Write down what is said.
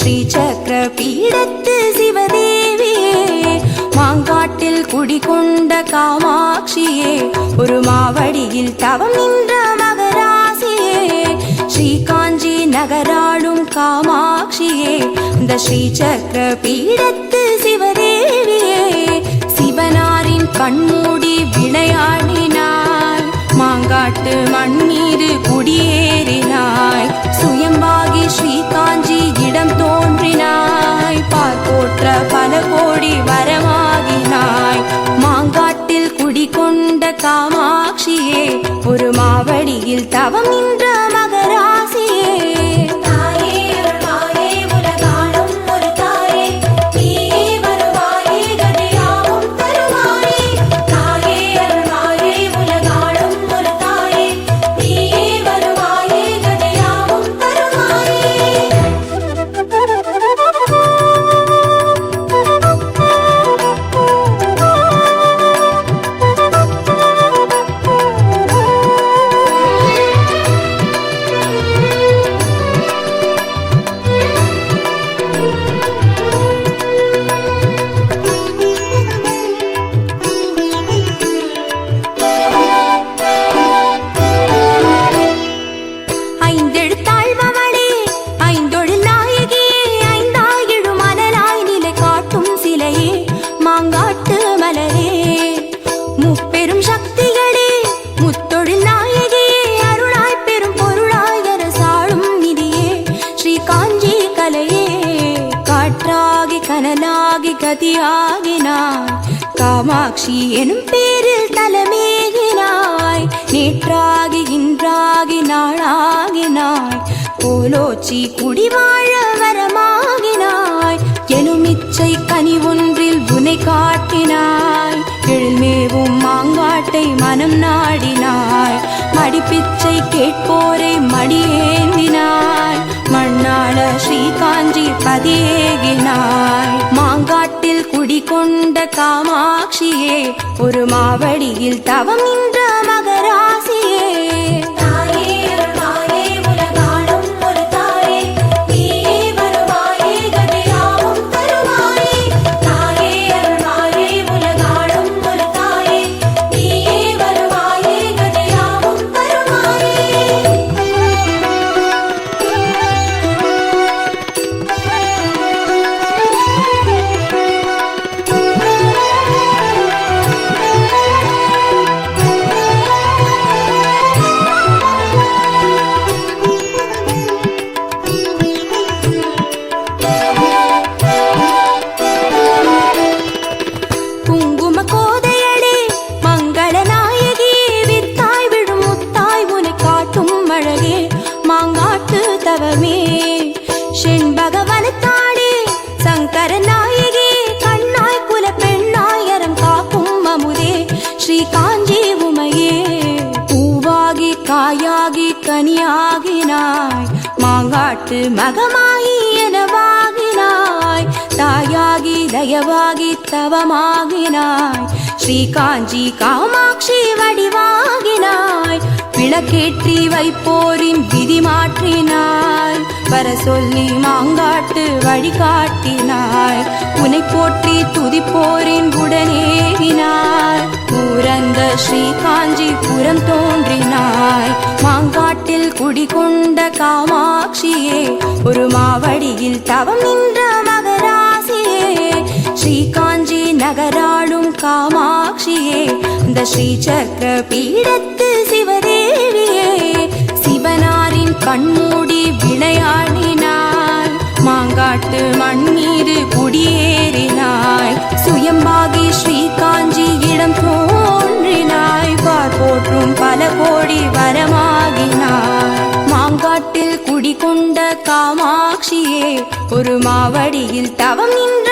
ஸ்ரீசக்கர பீடத்து சிவதேவியே, மாங்காட்டில் குடிகொண்ட காமாட்சியே, ஒரு மாவடியில் தவம் நின்ற மகராசியே, ஸ்ரீகாஞ்சி நகராளும் காமாட்சியே, இந்த ஸ்ரீசக்கர பீடத்து சிவதேவியே, சிவனாரின் கண்மூடி விளையாடினாய், மாங்காட்டு மண்ணீது குடியேறினாய், சுயம்பாகி ஸ்ரீகாஞ்சி இடம் தோன்றினாய், பார்ப்போற்ற பல கோடி வரமாகினாய், மாங்காட்டில் குடிகொண்ட காமாட்சியே, ஒரு மாவடியில் தவம் நின்ற மகராசியே. கதியாகினாய், காமாட்சி எனும் பேரில் தலமேகினாய், நேற்றாகி இன்றாகி நாளாகினாய், போலோச்சி குடிவாழ வரமாகினாய், எனும் இச்சை கனி ஒன்றில் உனை காட்டினாய், எழில்மேவும் மாங்காட்டை மனம் நாடினாய், மடிப்பிச்சை கேட்போரை மடியேந்தினாய், மண்ணாள ஸ்ரீகாஞ்சி பதியேகினாய், மாங்காட்டில் குடிகொண்ட காமாட்சியே, ஒரு மாவடியில் தவம் நின்ற மகராசியே. செண்பகவனத்தாடே சங்கர நாயகி, கண்ணாய் குல பெண்ணாய் அறம் காக்கும் அமுதே, ஸ்ரீகாஞ்சி உமையே, பூவாகி காயாகி கனியாகினாய், மாங்காட்டு மகமாயி எனவாகினாய், தாயாகி தயவாகி தவமாகினாய், ஸ்ரீகாஞ்சி காமாட்சி வடிவாகினாய், விளக்கேற்றி வைப்போரின் விதி மாற்றினாய், வர சொல்லி மாங்காட்டு வழிகாட்டினாய், உனை போற்றி துதிப்போரின் உடனேகினாய், பூரந்த ஸ்ரீகாஞ்சி புறம் தோன்றினாய், மாங்காட்டில் குடிகொண்ட காமாட்சியே, ஒரு மாவடியில் தவம் நின்ற மகராசியே, ஸ்ரீகாஞ்சி நகராளும் காமாட்சியே, இந்த ஸ்ரீசக்கர பீடத்து சிவதேவியே, சிவனாரின் கண்மூடி விளையாடினாய், மாங்காட்டு மண்ணீது குடியேறினாய், சுயம்பாகி ஸ்ரீகாஞ்சி இடம் தோன்றினாய், பார்ப்போற்றும் பல கோடி வரமாகினாய், மாங்காட்டில் குடிகொண்ட காமாட்சியே, ஒரு மாவடியில் தவம் நின்ற